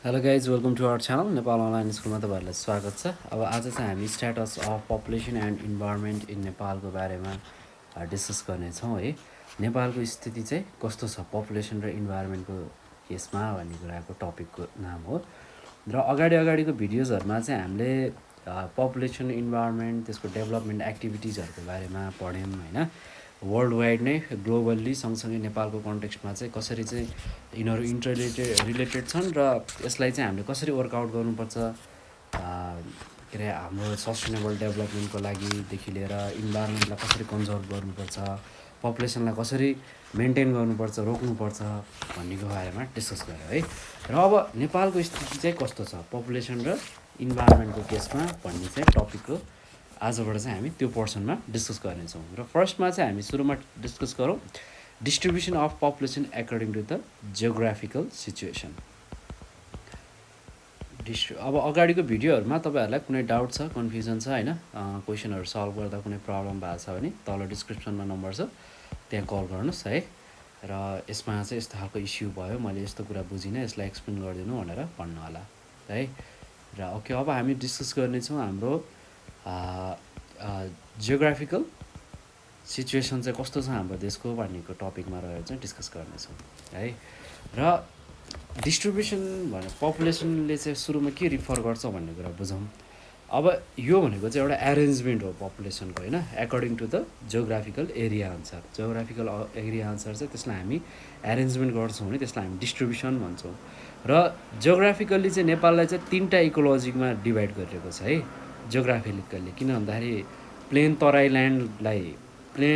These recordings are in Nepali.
Hello guys welcome to our channel Nepal online स्कुलमा तपाईँहरूलाई स्वागत छ। अब आज चाहिँ हामी status of population and environment in नेपालको बारेमा डिस्कस गर्नेछौँ है। नेपालको स्थिति चाहिँ कस्तो छ पपुलेसन र इन्भाइरोमेन्टको केसमा भन्ने कुराको टपिकको नाम हो। र अगाडिको भिडियोजहरूमा चाहिँ हामीले पपुलेसन इन्भाइरोमेन्ट त्यसको डेभलपमेन्ट एक्टिभिटिजहरूको बारेमा पढ्यौँ होइन। वर्ल्ड वाइड नै ग्लोबल्ली सँगसँगै नेपालको कन्टेक्स्टमा चाहिँ कसरी चाहिँ यिनीहरू रिलेटेड छन् र यसलाई चाहिँ हामीले कसरी वर्कआउट गर्नुपर्छ के अरे हाम्रो सस्टेनेबल डेभलपमेन्टको लागिदेखि लिएर इन्भाइरोमेन्टलाई कसरी कन्जर्भ गर्नुपर्छ, पपुलेसनलाई कसरी मेन्टेन गर्नुपर्छ, रोक्नुपर्छ भन्नेको बारेमा डिस्कस गऱ्यो है। र अब नेपालको स्थिति चाहिँ कस्तो छ पपुलेसन र इन्भाइरोमेन्टको केसमा भन्ने चाहिँ टपिकको आजबाट चाहिँ हामी त्यो पोर्सनमा डिस्कस गर्नेछौँ। र फर्स्टमा चाहिँ हामी सुरुमा डिस्कस गरौँ distribution of population according to the geographical situation. अब अगाडिको भिडियोहरूमा तपाईँहरूलाई कुनै डाउट छ, कन्फ्युजन छ होइन, क्वेसनहरू सल्भ गर्दा कुनै प्रब्लम भएको छ भने तल डिस्क्रिप्सनमा नम्बर छ, त्यहाँ कल गर्नुहोस् है। र यसमा चाहिँ यस्तो खालको इस्यु भयो, मैले यस्तो कुरा बुझिनँ, यसलाई एक्सप्लेन गरिदिनु भनेर भन्नु होला है। र ओके, अब हामी डिस्कस गर्नेछौँ हाम्रो जियोग्राफिकल सिचुएसन चाहिँ कस्तो छ हाम्रो देशको भन्नेको टपिकमा रहेर चाहिँ डिस्कस गर्नेछौँ है। र डिस्ट्रिब्युसन भने पपुलेसनले चाहिँ सुरुमा के रिफर गर्छ भन्ने कुरा बुझौँ। अब यो भनेको चाहिँ एउटा एरेन्जमेन्ट हो पपुलेसनको होइन, according to the geographical area अनुसार। जियोग्राफिकल एरिया अनुसार चाहिँ त्यसलाई हामी एरेन्जमेन्ट गर्छौँ भने त्यसलाई हामी डिस्ट्रिब्युसन भन्छौँ। र जियोग्राफिकल्ली चाहिँ नेपाललाई चाहिँ 3टा इकोलोजीमा डिभाइड गरिएको छ है जियोग्राफिकल्ली। किन भन्दाखेरि प्लेन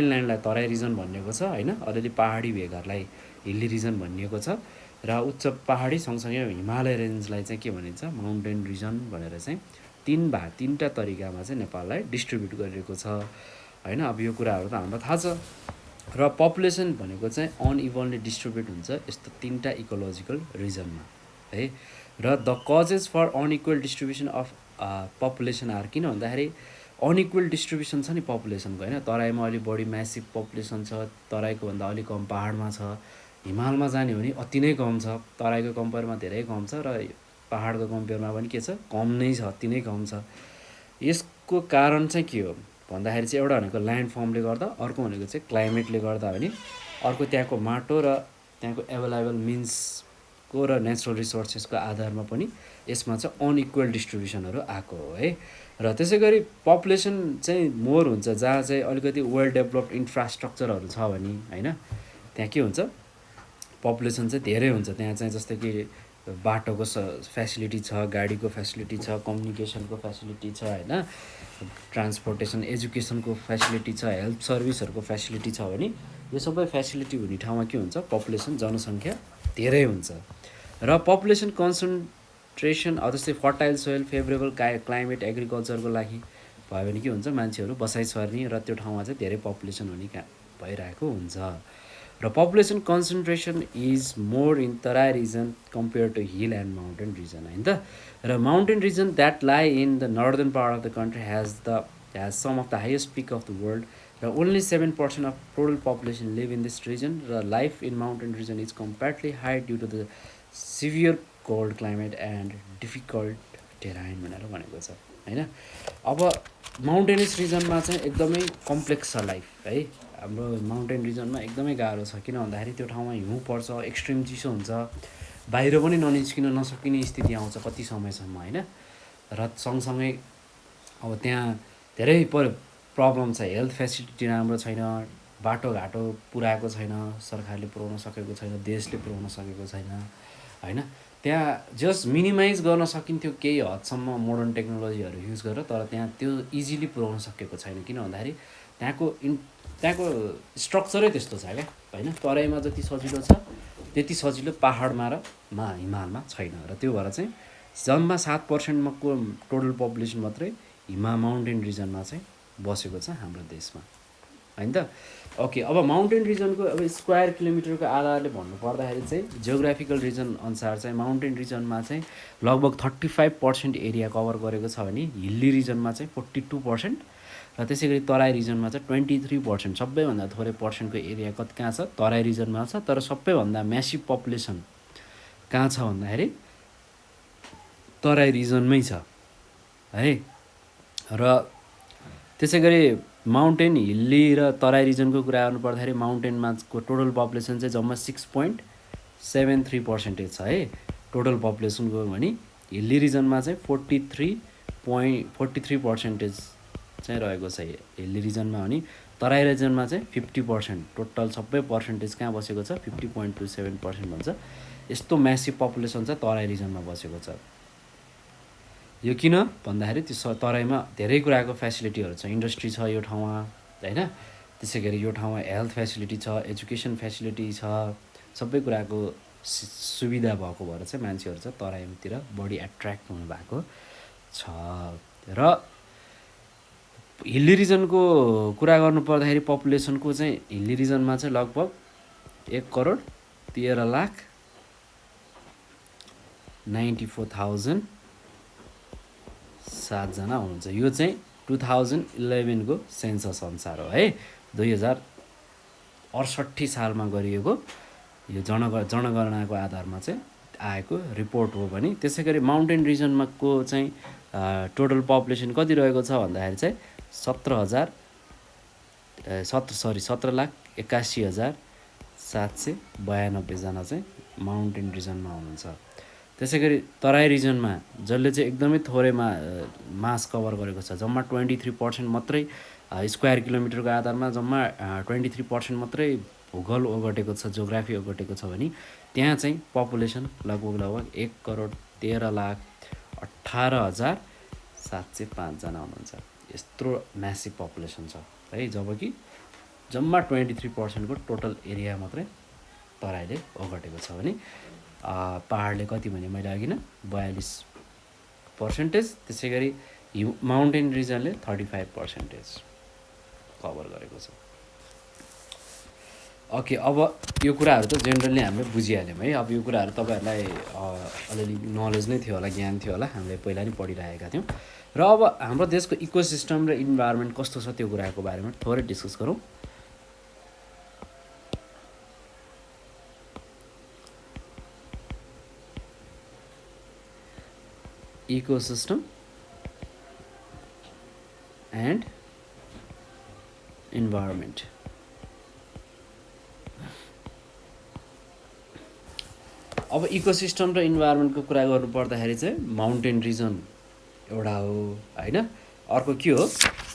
ल्यान्डलाई तराई रिजन भनिएको छ होइन, अलिअलि पहाडी भेगहरूलाई हिल्ली रिजन भनिएको छ, र उच्च पहाडी सँगसँगै हिमालय रेन्जलाई चाहिँ के भनिन्छ माउन्टेन रिजन भनेर चाहिँ 3टा तरिकामा चाहिँ नेपाललाई डिस्ट्रिब्युट गरिएको छ होइन। अब यो कुराहरू त हामीलाई थाहा छ। र पपुलेसन भनेको चाहिँ अनइभनली डिस्ट्रिब्युट हुन्छ यस्तो 3टा इकोलोजिकल रिजनमा है। र the causes for unequal distribution of population are, किन भन्दाखेरि अनइक्वल डिस्ट्रिब्युसन छ नि पपुलेसनको होइन। तराईमा अलिक बढी म्यासिभ पपुलेसन छ, तराईको भन्दा अलिक कम पहाडमा छ, हिमालमा जाने भने अति नै कम छ, तराईको कम्पेयरमा धेरै कम छ, र पहाडको कम्पेयरमा पनि के छ कम नै छ, अति नै कम छ। यसको कारण चाहिँ के हो भन्दाखेरि चाहिँ एउटा भनेको ल्यान्ड फर्मले गर्दा, अर्को भनेको चाहिँ क्लाइमेटले गर्दा भने, अर्को त्यहाँको माटो र त्यहाँको एभाइलेबल मिन्सको र नेचुरल रिसोर्सेसको आधारमा पनि यसमा चाहिँ अनइक्वल डिस्ट्रिब्युसनहरू आएको हो है। र त्यसै गरी पपुलेसन चाहिँ मोर हुन्छ जहाँ चाहिँ अलिकति वेल डेभलप्ड इन्फ्रास्ट्रक्चरहरू छ भने होइन, त्यहाँ के हुन्छ पपुलेसन चाहिँ धेरै हुन्छ त्यहाँ चाहिँ। जस्तै कि बाटोको फेसिलिटी छ, गाडीको फेसिलिटी छ, कम्युनिकेसनको फेसिलिटी छ होइन, ट्रान्सपोर्टेसन एजुकेसनको फेसिलिटी छ, हेल्थ सर्भिसहरूको फेसिलिटी छ भने यो सबै फेसिलिटी हुने ठाउँमा के हुन्छ पपुलेसन जनसङ्ख्या धेरै हुन्छ। र पपुलेसन कन्सन्ट्रेसन जस्तै फर्टाइल सोइल, फेभरेबल क्लाइमेट एग्रिकल्चरको लागि भयो भने के हुन्छ मान्छेहरू बसाइ सर्ने र त्यो ठाउँमा चाहिँ धेरै पपुलेसन हुने भइरहेको हुन्छ। र population concentration is more in Terai region compare to hill and mountain region होइन त। र mountain region that lie in the northern part of the country has some of the highest peak of the world, र only 7% of total population live in this region. र life in mountain region is comparatively high due to the severe cold climate and difficult terrain भनेर भनेको छ होइन। अब माउन्टेनियस रिजनमा चाहिँ एकदमै कम्प्लेक्स छ लाइफ है। हाम्रो माउन्टेन रिजनमा एकदमै गाह्रो छ, किन भन्दाखेरि त्यो ठाउँमा हिउँ पर्छ, एक्सट्रिम चिसो हुन्छ, बाहिर पनि ननिस्किन नसकिने स्थिति आउँछ कति समयसम्म होइन। र सँगसँगै अब त्यहाँ धेरै प्रब्लम छ, हेल्थ फेसिलिटी राम्रो छैन, बाटोघाटो पुऱ्याएको छैन, सरकारले पुऱ्याउन सकेको छैन, देशले पुऱ्याउन सकेको छैन होइन। त्यहाँ जस्ट मिनिमाइज गर्न सकिन्थ्यो केही हदसम्म मोडर्न टेक्नोलोजीहरू युज गरेर, तर त्यहाँ त्यो इजिली पुऱ्याउन सकेको छैन, किन भन्दाखेरि त्यहाँको स्ट्रक्चरै त्यस्तो छ क्या होइन। तराईमा जति सजिलो छ त्यति सजिलो पहाडमा र हिमालमा छैन। र त्यो भएर चाहिँ जम्मा 7%को टोटल पपुलेसन मात्रै माउन्टेन रिजनमा चाहिँ बसेको छ हाम्रो देशमा होइन त। ओके, अब माउन्टेन रिजनको अब स्क्वायर किलोमिटरको आधारले भन्नु पर्दाखेरि चाहिँ जियोग्राफिकल रिजन अनुसार चाहिँ माउन्टेन रिजनमा चाहिँ लगभग 35% एरिया कभर गरेको छ भने हिल्ली रिजनमा चाहिँ 42%, र त्यसै गरी तराई रिजनमा चाहिँ 23%। सबैभन्दा थोरै पर्सेन्टको एरिया कहाँ छ तराई रिजनमा छ। तर सबैभन्दा म्यासिभ पपुलेसन कहाँ छ भन्दाखेरि तराई रिजनमै छ है। र त्यसै गरी माउन्टेन हिल्ली र तराई रिजनको कुरा गर्नु पर्दाखेरि माउन्टेनमाको टोटल पपुलेसन चाहिँ जम्मा 6.73% छ है टोटल पपुलेसनको। भने हिल्ली रिजनमा चाहिँ 43.43% चाहिँ रहेको छ हिल्ली रिजनमा। भने तराई रिजनमा चाहिँ 50%, टोटल सबै पर्सेन्टेज कहाँ बसेको छ 50.27% भन्छ। यस्तो म्यासिभ पपुलेसन चाहिँ तराई रिजनमा बसेको छ। यो किन भन्दाखेरि त्यो तराईमा धेरै कुराको फेसिलिटीहरू छ, इन्डस्ट्री छ यो ठाउँमा होइन। त्यसै गरी यो ठाउँमा हेल्थ फेसिलिटी छ, एजुकेसन फेसिलिटी छ, सबै कुराको सुविधा भएको भएर चाहिँ मान्छेहरू चाहिँ तराईतिर बढी एट्र्याक्ट हुनुभएको छ। र हिल्ली रिजनको कुरा गर्नु पर्दाखेरि पपुलेसनको चाहिँ हिल्ली रिजनमा चाहिँ लगभग 1,13,94,000 7जना हुनुहुन्छ। यो चाहिँ 2011 को सेन्सस अनुसार हो है, 2068 सालमा गरिएको यो जनगणनाको आधारमा चाहिँ आएको रिपोर्ट हो भने। त्यसै गरी माउन्टेन रिजनमा को चाहिँ टोटल पपुलेसन कति रहेको छ भन्दाखेरि चाहिँ 17,81,792 जना चाहिँ माउन्टेन रिजनमा हुनुहुन्छ। त्यसै गरी तराई रिजनमा जसले चाहिँ एकदमै थोरै मास कभर गरेको छ, जम्मा 23% मात्रै स्क्वायर किलोमिटरको आधारमा जम्मा 23% मात्रै भूगोल ओगटेको छ, जोग्राफी ओगटेको छ भने त्यहाँ चाहिँ पपुलेसन लगभग 1,13,18,705 जना हुनुहुन्छ। यत्रो म्यासिभ पपुलेसन छ है। जबकि जम्मा 23% को टोटल एरिया मात्रै तराईले ओगटेको छ भने पहाडले कति भने मैले अघि न 42%। त्यसै गरी माउन्टेन रिजनले 35% कभर गरेको छ। ओके, अब यो कुराहरू त जेनरली हामीले बुझिहाल्यौँ है। अब यो कुराहरू तपाईँहरूलाई अलिअलि नलेज नै थियो होला, ज्ञान थियो होला, हामीले पहिला नै पढिरहेका थियौँ। र अब हाम्रो देशको इकोसिस्टम र इन्भाइरोमेन्ट कस्तो छ त्यो कुराको बारेमा थोरै डिस्कस गरौँ। Ecosystem and environment. अब इकोसिस्टम र इन्भाइरोमेन्टको कुरा गर्नु पर्दाखेरि चाहिँ माउन्टेन रिजन एउटा हो होइन। अर्को के हो,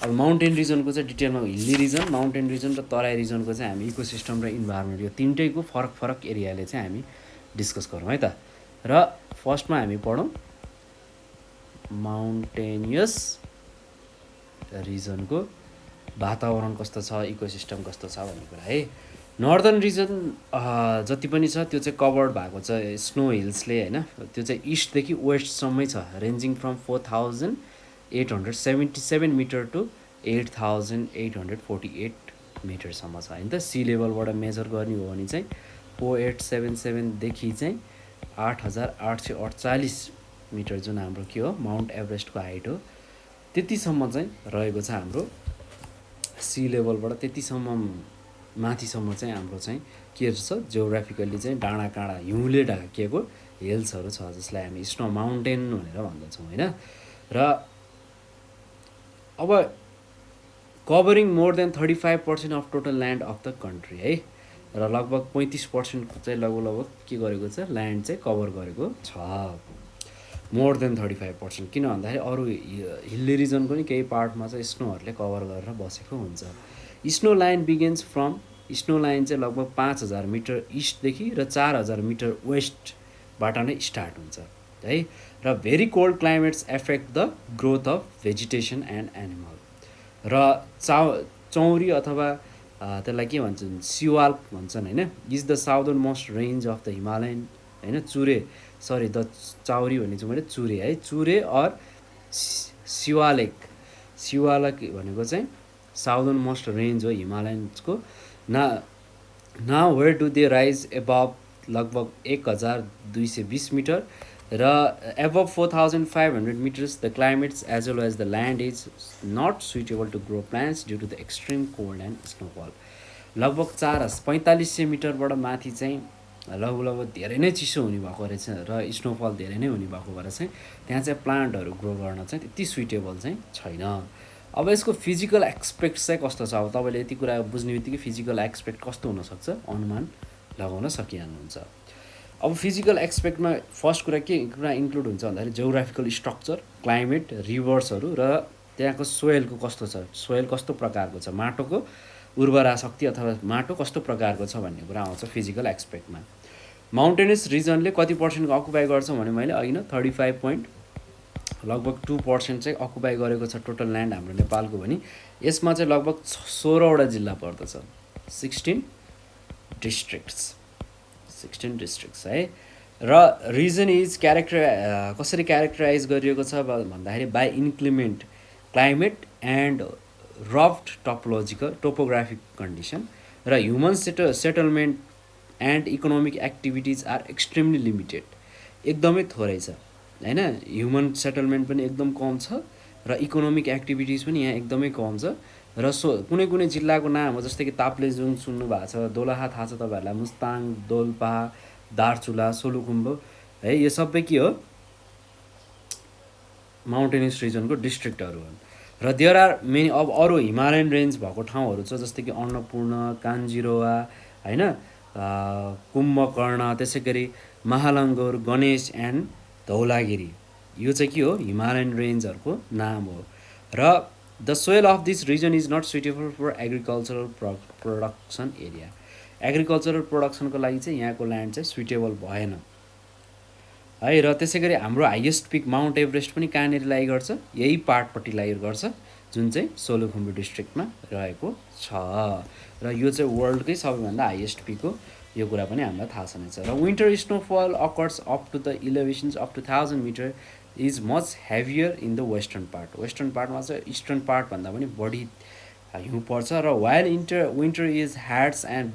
अब माउन्टेन रिजनको चाहिँ डिटेलमा हिल्ली रिजन, माउन्टेन रिजन र तराई रिजनको चाहिँ हामी इकोसिस्टम र इन्भाइरोमेन्ट यो तिनटैको फरक एरियाले चाहिँ हामी डिस्कस गरौँ है त। र फर्स्टमा हामी पढौँ माउन्टेनियस रिजनको वातावरण कस्तो छ, इकोसिस्टम कस्तो छ भन्ने कुरा है। नर्दर्न रिजन जति पनि छ त्यो चाहिँ कभर्ड भएको छ स्नो हिल्सले होइन। त्यो चाहिँ इस्टदेखि वेस्टसम्मै छ, रेन्जिङ फ्रम 4,877 मिटर टु 8,848 मिटरसम्म छ होइन त। सी लेभलबाट मेजर गर्ने हो भने चाहिँ 4877देखि चाहिँ 8,848 मिटर जुन हाम्रो के हो माउन्ट एभरेस्टको हाइट हो, त्यतिसम्म चाहिँ रहेको छ हाम्रो सी लेभलबाट। त्यतिसम्म माथिसम्म चाहिँ हाम्रो चाहिँ के छ जियोग्राफिकल्ली चाहिँ डाँडा काँडा हिउँले ढाकिएको हिल्सहरू छ, जसलाई हामी स्नो माउन्टेन भनेर भन्दछौँ होइन। र अब covering more than 35% of total land of the country है। र लगभग 35% चाहिँ लगभग के गरेको छ, ल्यान्ड चाहिँ कभर गरेको छ, मोर देन 35%। किन भन्दाखेरि अरू हिल्ली रिजनको नि केही पार्टमा चाहिँ स्नोहरूले कभर गरेर बसेको हुन्छ। Snow line begins from, snow line चाहिँ लगभग 5,000 मिटर इस्टदेखि र 4,000 मिटर वेस्टबाट नै स्टार्ट हुन्छ है। र very cold climates effect the growth of vegetation and animal. र चौरी अथवा त्यसलाई के भन्छन् सिवाल भन्छन् होइन, is the southern most range of the Himalayan होइन। द चौरी भन्ने चाहिँ मैले चुरे है, चुरे अर सिवालेक भनेको चाहिँ साउदर्न मोस्ट रेन्ज हो हिमालयन्सको। Now where do they rise above लगभग 1,220 मिटर र above 4,500 meters the climates as well as the land is not suitable to grow plants due to the extreme cold and snowfall. लगभग 4,4500 मिटरबाट माथि चाहिँ लगभग लगभग धेरै नै चिसो हुने भएको रहेछ र स्नोफल धेरै नै हुने भएको भएर चाहिँ त्यहाँ चाहिँ प्लान्टहरू ग्रो गर्न चाहिँ त्यति सुइटेबल चाहिँ छैन। अब यसको फिजिकल एक्सपेक्ट चाहिँ कस्तो छ, अब तपाईँले यति कुरा बुझ्ने बित्तिकै फिजिकल एक्सपेक्ट कस्तो हुनसक्छ अनुमान लगाउन सकिहाल्नुहुन्छ। अब फिजिकल एक्सपेक्टमा फर्स्ट कुरा के कुरा इन्क्लुड हुन्छ भन्दाखेरि जियोग्राफिकल स्ट्रक्चर, क्लाइमेट, रिभर्सहरू र त्यहाँको सोइलको कस्तो छ, सोइल कस्तो प्रकारको छ, माटोको उर्वरा शक्ति अथवा माटो कस्तो प्रकारको छ भन्ने कुरा आउँछ फिजिकल एक्सपेक्टमा। माउन्टेनस रिजनले कति पर्सेन्ट अकुपाई गर्छ भने मैले अघि न 35 पोइन्ट लगभग 2% चाहिँ अकुपाई गरेको छ टोटल ल्यान्ड हाम्रो नेपालको भने यसमा चाहिँ लगभग 16वटा जिल्ला पर्दछ, 16 डिस्ट्रिक्ट्स, 16 डिस्ट्रिक्ट्स है। र रिजन इज कसरी क्यारेक्टराइज गरिएको छ भन्दाखेरि बाई इन्क्लिमेन्ट क्लाइमेट एन्ड रफ्ट टोपोग्राफिक कन्डिसन र human settlement and economic activities are extremely limited, एकदमै थोरै छ होइन। ह्युमन सेटलमेन्ट पनि एकदम कम छ र इकोनोमिक एक्टिभिटिज पनि यहाँ एकदमै कम छ। र कुनै कुनै जिल्लाको नाम हो जस्तै कि ताप्लेजुङ सुन्नु भएको छ, दोलखा थाहा छ तपाईँहरूलाई, मुस्ताङ, दोलपा, दार्चुला, सोलुखुम्बु है, यो सबै के हो माउन्टेनियस रिजनको डिस्ट्रिक्टहरू हुन्। र देयर आर मेनी अब अरू हिमालयन रेन्ज भएको ठाउँहरू छ जस्तै कि अन्नपूर्ण, कान्जिरोवा होइन, कुम्भकर्ण, त्यसै गरी महालङ्गुर, गणेश एन्ड धौलागिरी, यो चाहिँ के हो हिमालयन रेन्जहरूको नाम हो। र the soil of this region is not suitable for agricultural production area, agricultural प्रोडक्सनको लागि चाहिँ यहाँको ल्यान्ड चाहिँ सुइटेबल भएन है। र त्यसै गरी हाम्रो हाइएस्ट पिक माउन्ट एभरेस्ट पनि कहाँनिर लाई गर्छ, यही पार्टपट्टि लाई गर्छ जुन चाहिँ सोलुखुम्बु डिस्ट्रिक्टमा रहेको छ। र यो चाहिँ वर्ल्डकै सबैभन्दा हाइएस्ट पिक हो, यो कुरा पनि हामीलाई थाहा छैन छ। र winter snowfall occurs up to the elevations up to 1000 meter is much heavier in the western part, western पार्टमा चाहिँ इस्टर्न पार्टभन्दा पनि बढी हिउँ पर्छ। र while winter is harsh and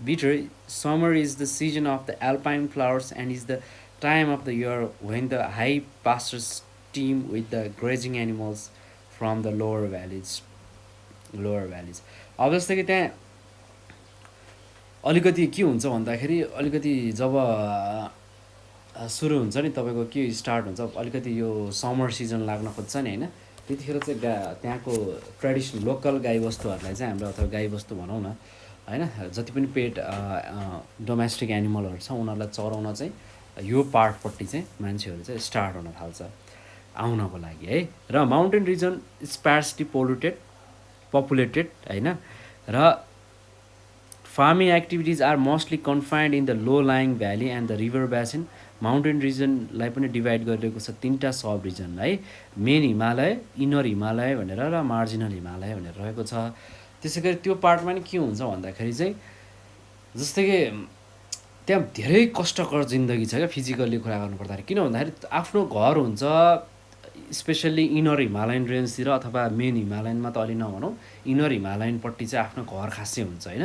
bitter, summer is the season of the alpine flowers and is the time of the year when the high pastures teem with the grazing animals from the lower valleys. अब जस्तै कि त्यहाँ अलिकति के हुन्छ भन्दाखेरि अलिकति जब सुरु हुन्छ नि तपाईँको के स्टार्ट हुन्छ अलिकति यो समर सिजन लाग्न खोज्छ नि होइन, त्यतिखेर चाहिँ त्यहाँको ट्रेडिसनल लोकल गाईबस्तुहरूलाई चाहिँ हाम्रो अथवा गाईबस्तु भनौँ न होइन, जति पनि पेट डोमेस्टिक एनिमलहरू छ उनीहरूलाई चराउन चाहिँ यो पार्टपट्टि चाहिँ मान्छेहरू चाहिँ स्टार्ट हुन थाल्छ आउनको लागि है। र माउन्टेन रिजन स्पार्सली पपुलेटेड होइन, र farming activities are mostly confined in the low lying valley and the river basin. Mountain रिजनलाई पनि डिभाइड गरिएको छ 3टा सब रिजन है, मेन हिमालय, इनर हिमालय भनेर र मार्जिनल हिमालय भनेर रहेको छ। त्यसै गरी त्यो पार्टमा नि के हुन्छ भन्दाखेरि चाहिँ जस्तै कि त्यहाँ धेरै कष्टकर जिन्दगी छ क्या फिजिकल्ली कुरा गर्नु पर्दाखेरि, किन भन्दाखेरि आफ्नो घर हुन्छ स्पेसल्ली इनर हिमालयन रेन्जतिर अथवा मेन हिमालयनमा त अलि नभनौँ, इनर हिमालयनपट्टि चाहिँ आफ्नो घर खासै हुन्छ होइन,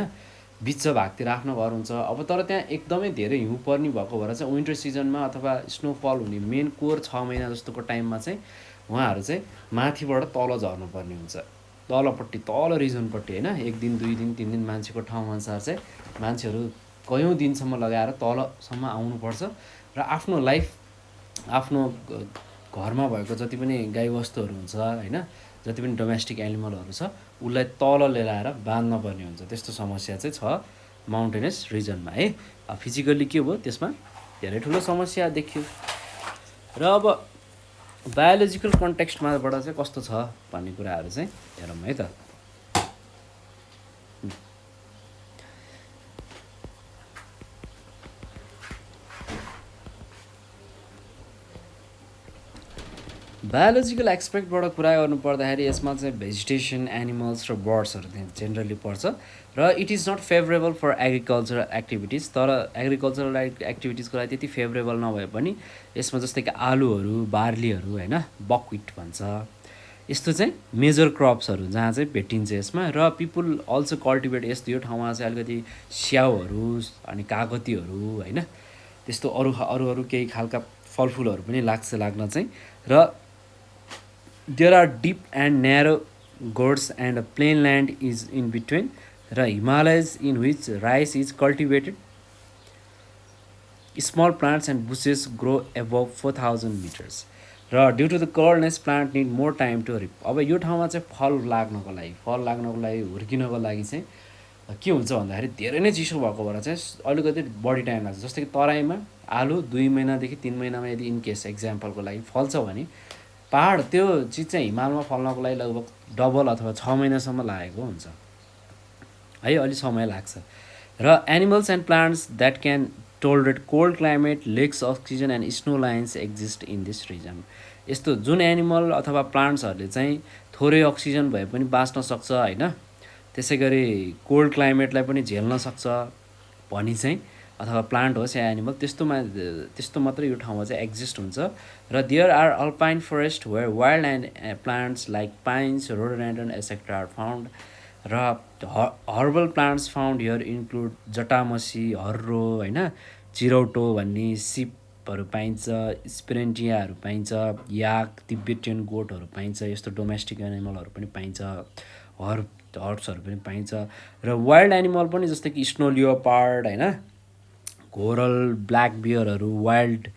बिच भागतिर आफ्नो घर हुन्छ। अब तर त्यहाँ एकदमै धेरै हिउँ पर्ने भएको भएर चाहिँ विन्टर सिजनमा अथवा स्नोफल हुने मेन कोर 6 महिना जस्तोको टाइममा चाहिँ उहाँहरू चाहिँ माथिबाट तल झर्नुपर्ने हुन्छ, तलपट्टि तल रिजनपट्टि होइन, 1 दिन 2 दिन 3 दिन मान्छेको ठाउँअनुसार चाहिँ मान्छेहरू कयौँ दिनसम्म लगाएर तलसम्म आउनुपर्छ र आफ्नो लाइफ आफ्नो घरमा भएको जति पनि गाईबस्तुहरू हुन्छ होइन, जति पनि डोमेस्टिक एनिमलहरू छ उसलाई तल लिएर आएर बाँध्न पर्ने हुन्छ, त्यस्तो समस्या चाहिँ छ माउन्टेनस रिजनमा है। फिजिकल्ली के भयो त्यसमा धेरै ठुलो समस्या देखियो। र अब बायोलोजिकल कन्टेक्स्टमाबाट चाहिँ कस्तो छ भन्ने कुराहरू चाहिँ हेरौँ है त। बायोलोजिकल एक्सपेक्टबाट कुरा गर्नु पर्दाखेरि यसमा चाहिँ भेजिटेसन, एनिमल्स र बर्ड्सहरू त्यहाँ जेनरली पर्छ र it is not favourable for agricultural activities. तर एग्रिकल्चरल एक्टिभिटिजको लागि त्यति फेभरेबल नभए पनि यसमा जस्तै कि आलुहरू, बार्लीहरू होइन, बकविट भन्छ, यस्तो चाहिँ मेजर क्रप्सहरू जहाँ चाहिँ भेटिन्छ यसमा। र पिपुल अल्सो कल्टिभेट यस्तो यो ठाउँमा चाहिँ अलिकति स्याउहरू अनि कागतीहरू होइन, त्यस्तो अरू केही खालका फलफुलहरू पनि लाग्न चाहिँ। र there are deep and narrow gorges and plain land is in between र Himalayas in which rice is cultivated Small plants and bushes grow above 4,000 meters. र due to the coldness plant need more time to ripe. अब यो ठाउँमा चाहिँ फल लाग्नको लागि हुर्किनको लागि चाहिँ के हुन्छ भन्दाखेरि धेरै नै चिसो भएको भएर चाहिँ अलिकति बढी टाइम लाग्छ. जस्तै कि तराईमा आलु 2 महिनादेखि 3 महिनामा यदि इन केस एक्जाम्पलको लागि फल्छ भने पहाड त्यो चिज चाहिँ हिमालमा फल्नको लागि लगभग डबल अथवा 6 महिनासम्म लागेको हुन्छ है, अलि समय लाग्छ. र animals and plants that can tolerate cold climate, lakes, oxygen and snow lines exist in this region. यस्तो जुन एनिमल अथवा प्लान्ट्सहरूले चाहिँ थोरै अक्सिजन भए पनि बाँच्न सक्छ होइन, त्यसै गरी कोल्ड क्लाइमेटलाई पनि झेल्न सक्छ भनी चाहिँ, अथवा प्लान्ट होस् या एनिमल, त्यस्तो मात्रै यो ठाउँमा चाहिँ एक्जिस्ट हुन्छ. र there are alpine forest where wild and plants like pines, rhododendron etcetera are found. र herbal plants found here include jatamansi, हर्रो होइन, चिरौटो भन्ने, सिपहरू पाइन्छ, स्पेरेन्टियाहरू पाइन्छ, याक, तिब्बेटियन गोटहरू पाइन्छ, यस्तो डोमेस्टिक एनिमलहरू पनि पाइन्छ, हर्ब्सहरू पनि पाइन्छ. र वाइल्ड एनिमल पनि जस्तै कि स्नो लियोपार्ड होइन, घोरल, ब्ल्याक बियरहरू, वाइल्ड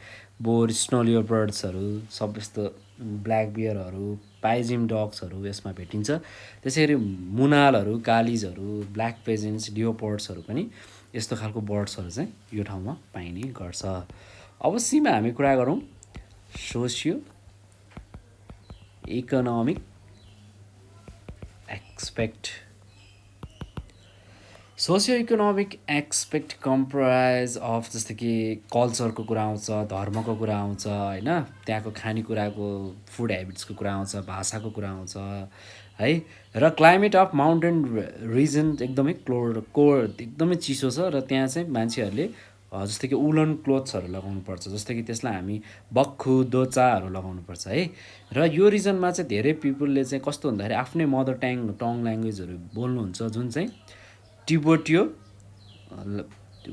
बोर, स्नो लियोपर्ड्सहरू, सब यस्तो ब्ल्याक बियरहरू, पाइजिम डग्सहरू यसमा भेटिन्छ. त्यसै गरी मुनालहरू, कालिजहरू, ब्ल्याक पेजेन्ट्स, लियोपर्ड्सहरू पनि यस्तो खालको बर्ड्सहरू चाहिँ यो ठाउँमा पाइने गर्छ. अब सीमा हामी कुरा गरौँ socio economic aspect. Socio economic aspect comprise of जस्तै कि कल्चरको कुरा आउँछ, धर्मको कुरा आउँछ होइन, त्यहाँको खानेकुराको फुड हेबिट्सको कुरा आउँछ, भाषाको कुरा आउँछ है. र क्लाइमेट अफ माउन्टेन रिजन एकदमै एकदमै चिसो छ र त्यहाँ चाहिँ मान्छेहरूले जस्तै कि उलन क्लोथ्सहरू लगाउनुपर्छ, जस्तै कि त्यसलाई हामी बक्खु, दोचाहरू लगाउनुपर्छ है. र यो रिजनमा चाहिँ धेरै पिपुलले चाहिँ कस्तो भन्दाखेरि आफ्नै मदर टङ ल्याङ्ग्वेजहरू बोल्नुहुन्छ, जुन चाहिँ टिबेटियो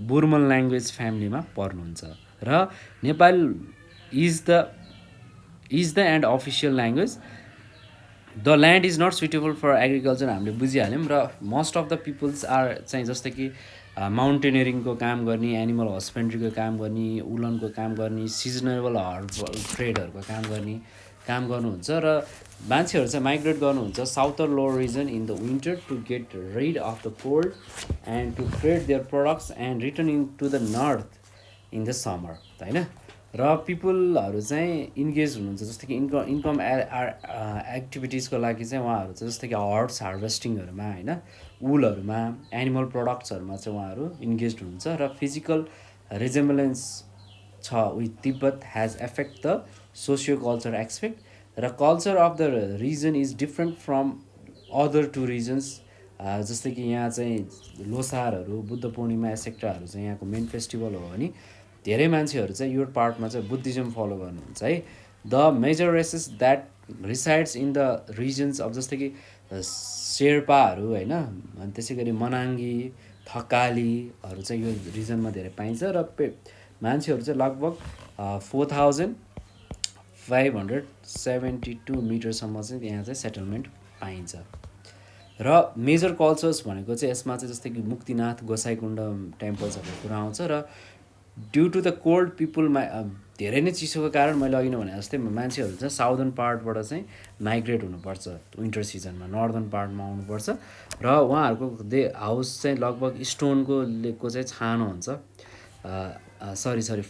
बुर्मन ल्याङ्ग्वेज फ्यामिलीमा पर्नुहुन्छ. र Nepal is the and official language. The land is not suitable for agriculture हामीले बुझिहाल्यौँ. र most of the peoples are चाहिँ जस्तै कि माउन्टेनियरिङको काम गर्ने, एनिमल हस्बेन्ड्रीको काम गर्ने, उलनको काम गर्ने, सिजनेबल हर्बल ट्रेडहरूको काम गर्नुहुन्छ. र मान्छेहरू चाहिँ माइग्रेट गर्नुहुन्छ southern lower region in the winter to get rid of the cold and to trade their products and return in to the north in the summer होइन. र पिपुलहरू चाहिँ इन्गेज हुनुहुन्छ जस्तै कि इन्कम एक्टिभिटिजको लागि चाहिँ उहाँहरू चाहिँ जस्तै कि हर्ब्स हार्भेस्टिङहरूमा होइन, वुलहरूमा, एनिमल प्रडक्ट्सहरूमा चाहिँ उहाँहरू इन्गेज हुनुहुन्छ. र फिजिकल रिजेम्बलेन्स छ with Tibet has effect the socio culture aspect. र culture of the region is different from other two regions. जस्तै कि यहाँ चाहिँ लोसारहरू, बुद्ध पूर्णिमा एसेक्ट्राहरू चाहिँ यहाँको मेन फेस्टिभल हो भने धेरै मान्छेहरू चाहिँ यो पार्टमा चाहिँ बुद्धिज्म फलो गर्नुहुन्छ है. The major races that resides in the regions अब जस्तै कि शेर्पाहरू होइन, अनि त्यसै गरी मनाङ्गी, थकालीहरू चाहिँ यो रिजनमा धेरै पाइन्छ. र मान्छेहरू चाहिँ लगभग 4,572 मिटरसम्म चाहिँ यहाँ चाहिँ सेटलमेन्ट पाइन्छ. र मेजर कल्चर्स भनेको चाहिँ यसमा चाहिँ जस्तै कि मुक्तिनाथ, गोसाइकुण्ड टेम्पल्सहरूको कुरा आउँछ. र ड्यु टु द कोल्ड पिपुलमा धेरै नै चिसोको कारण मैले अघि नै भने जस्तै मान्छेहरू चाहिँ साउदर्न पार्टबाट चाहिँ माइग्रेट हुनुपर्छ विन्टर सिजनमा, नर्दर्न पार्टमा आउनुपर्छ. र उहाँहरूको हाउस चाहिँ लगभग स्टोनको चाहिँ छानो हुन्छ,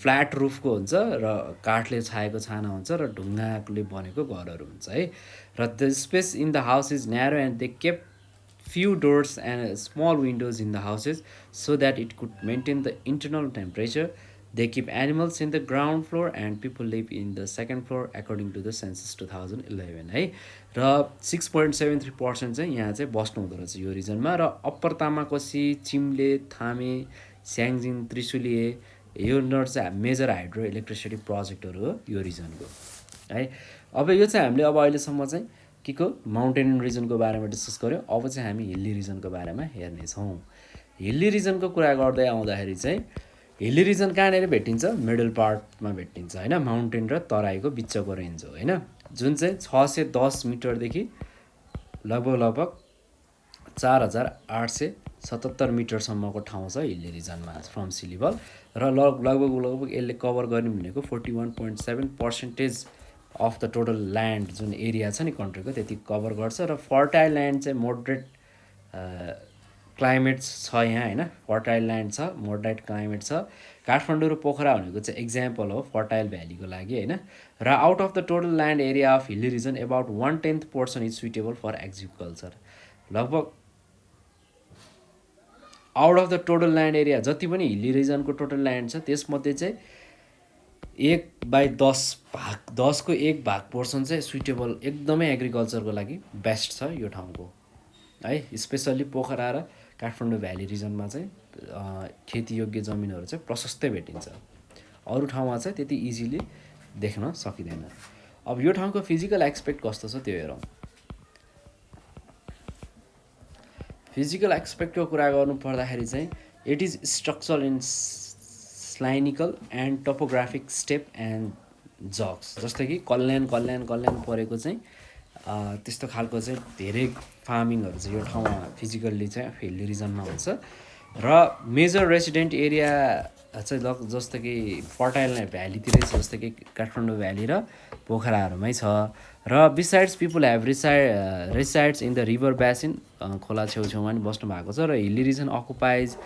फ्ल्याट रुफको हुन्छ र काठले छाएको छाना हुन्छ र ढुङ्गाले बनेको घरहरू हुन्छ है. र the space in the house is narrow and they kept few doors and small windows in the houses so that it could maintain the internal temperature. They keep animals in the ground floor and people live in the second floor according to the census 2011 है. र 6.73% चाहिँ यहाँ चाहिँ बस्नु हुँदो रहेछ यो रिजनमा. र अप्पर तामाकोसी, चिम्ले, थामे, स्याङ्जिङ, त्रिशुलिए यो नट चाहिँ मेजर हाइड्रो इलेक्ट्रिसिटी प्रोजेक्टहरू हो यो रिजनको है. अब यो चाहिँ हामीले अब अहिलेसम्म चाहिँ के को माउन्टेन रिजनको बारेमा डिस्कस गऱ्यौँ. अब चाहिँ हामी हिल्ली रिजनको बारेमा हेर्नेछौँ. हिल्ली रिजनको कुरा गर्दै आउँदाखेरि चाहिँ हिल्ली रिजन कहाँनिर भेटिन्छ? मिडल पार्टमा भेटिन्छ होइन, माउन्टेन र तराईको बिचको रेन्ज हो होइन, जुन चाहिँ 610 मिटरदेखि लगभग 4,800 77 मिटरसम्मको ठाउँ छ हिल्ली रिजनमा फ्रम सी लेभल र लगभग यसले कभर गर्ने भनेको 41.7% अफ द टोटल ल्यान्ड जुन एरिया छ नि कन्ट्रीको त्यति कभर गर्छ र फर्टाइल ल्यान्ड चाहिँ मोडरेट क्लाइमेट छ यहाँ होइन फर्टाइल ल्यान्ड छ मोडरेट क्लाइमेट छ काठमाडौँ र पोखरा भनेको चाहिँ एक्जाम्पल हो फर्टाइल भ्यालीको लागि होइन र out of the total land area of hilly region about 1/10 is suitable for agriculture लगभग out of the total land area जति पनि हिल्ली रिजनको टोटल ल्यान्ड छ त्यसमध्ये चाहिँ 1/10 भाग 10को 1 भाग पोर्सन चाहिँ सुइटेबल एकदमै एग्रिकल्चरको लागि बेस्ट छ यो ठाउँको है स्पेसल्ली पोखरा र काठमाडौँ भ्याली रिजनमा चाहिँ खेतीयोग्य जमिनहरू चाहिँ प्रशस्तै भेटिन्छ अरू ठाउँमा चाहिँ त्यति इजिली देख्न सकिँदैन अब यो ठाउँको फिजिकल एस्पेक्ट कस्तो छ त्यो हेरौँ फिजिकल एस्पेक्टको कुरा गर्नु पर्दाखेरि चाहिँ it is structural in synclinal and topographic step and jags जस्तै कि कल्याण परेको चाहिँ त्यस्तो खालको चाहिँ धेरै फार्मिङहरू चाहिँ यो ठाउँमा फिजिकल्ली चाहिँ हिल्ली रिजनमा हुन्छ र मेजर रेसिडेन्ट एरिया चाहिँ जस्तो कि फर्टाइल भ्यालीतिरै छ जस्तो कि काठमाडौँ भ्याली र पोखराहरूमै छ र besides people have resides in the river basin खोला छेउछेउमा पनि बस्नु भएको छ र हिल्ली रिजन अकुपाइज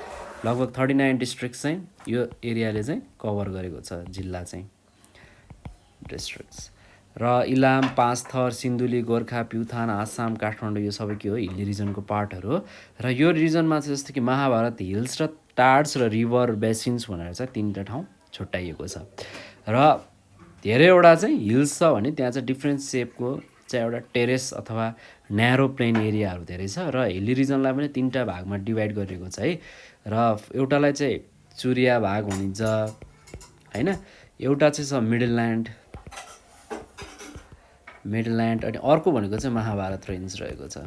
लगभग 39 डिस्ट्रिक्ट चाहिँ यो एरियाले चाहिँ कभर गरेको छ जिल्ला चाहिँ डिस्ट्रिक्ट्स र इलाम पाँचथर सिन्धुली गोर्खा प्युथान आसाम काठमाडौँ यो सबै के हो हिल्ली रिजनको पार्टहरू हो र यो रिजनमा चाहिँ जस्तो कि महाभारत हिल्स र टार्स र रिभर बेसिन्स भनेर चाहिँ 3टा ठाउँ छुट्याइएको छ र धेरैवटा चाहिँ हिल्स छ भने त्यहाँ चाहिँ डिफ्रेन्ट सेपको चाहिँ एउटा टेरेस अथवा न्यारो प्लेन एरियाहरू धेरै छ र हिल्ली रिजनलाई पनि 3टा भागमा डिभाइड गरिएको छ है र एउटालाई चाहिँ चुरिया भाग भनिन्छ होइन एउटा चाहिँ छ मिडलल्यान्ड अनि अर्को भनेको चाहिँ महाभारत रेन्ज रहेको छ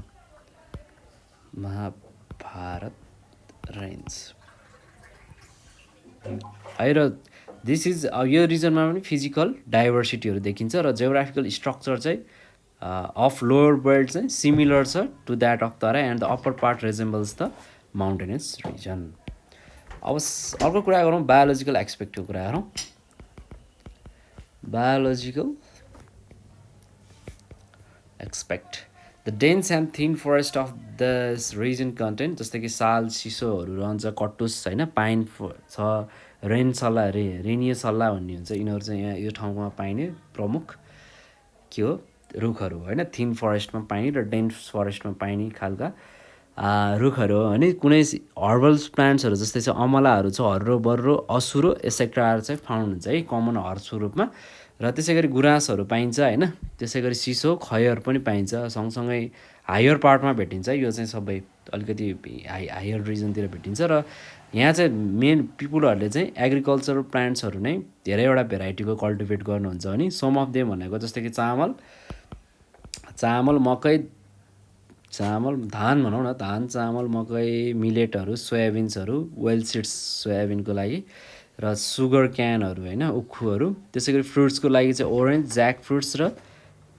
महाभारत रेन्ज है र दिस इज यो रिजनमा पनि फिजिकल डाइभर्सिटीहरू देखिन्छ र जियोग्राफिकल स्ट्रक्चर चाहिँ अफ लोवर बेल्ट चाहिँ सिमिलर छ to that of Terai and the upper part resembles the mountainous region अब अर्को कुरा गरौँ बायोलोजिकल एस्पेक्टको कुरा गरौँ biological aspect the dense and thin forest of this region contain जस्तै कि साल सिसोहरू रहन्छ कटुस होइन पाइन छ रेनियो सल्लाह भन्ने हुन्छ यिनीहरू चाहिँ यहाँ यो ठाउँमा पाइने प्रमुख के हो रुखहरू होइन थिन फरेस्टमा पाइने र डेन्स फरेस्टमा पाइने खालका रुखहरू हो अनि कुनै हर्बल प्लान्ट्सहरू जस्तै चाहिँ अमलाहरू छ हर्रो बर्रो असुरो एसेक्ट्राहरू चाहिँ फाउन्ड हुन्छ है कमन हर्सको रूपमा र त्यसै गरी गुराँसहरू पाइन्छ होइन त्यसै गरी सिसो खयर पनि पाइन्छ सँगसँगै हायर पार्टमा भेटिन्छ यो चाहिँ सबै अलिकति हायर रिजनतिर भेटिन्छ र यहाँ चाहिँ मेन पिपुलहरूले चाहिँ एग्रिकल्चरल प्लान्ट्सहरू नै धेरैवटा भेराइटीको कल्टिभेट गर्नुहुन्छ भने सम अफ देम भनेको जस्तै कि चामल मकै धान भनौँ न धान चामल मकै मिलेटहरू सोयाबिन्सहरू वेल सिड्स सोयाबिनको लागि र सुगर क्यानहरू होइन उखुहरू त्यसै गरी फ्रुट्सको लागि चाहिँ ओरेन्ज ज्याक फ्रुट्स र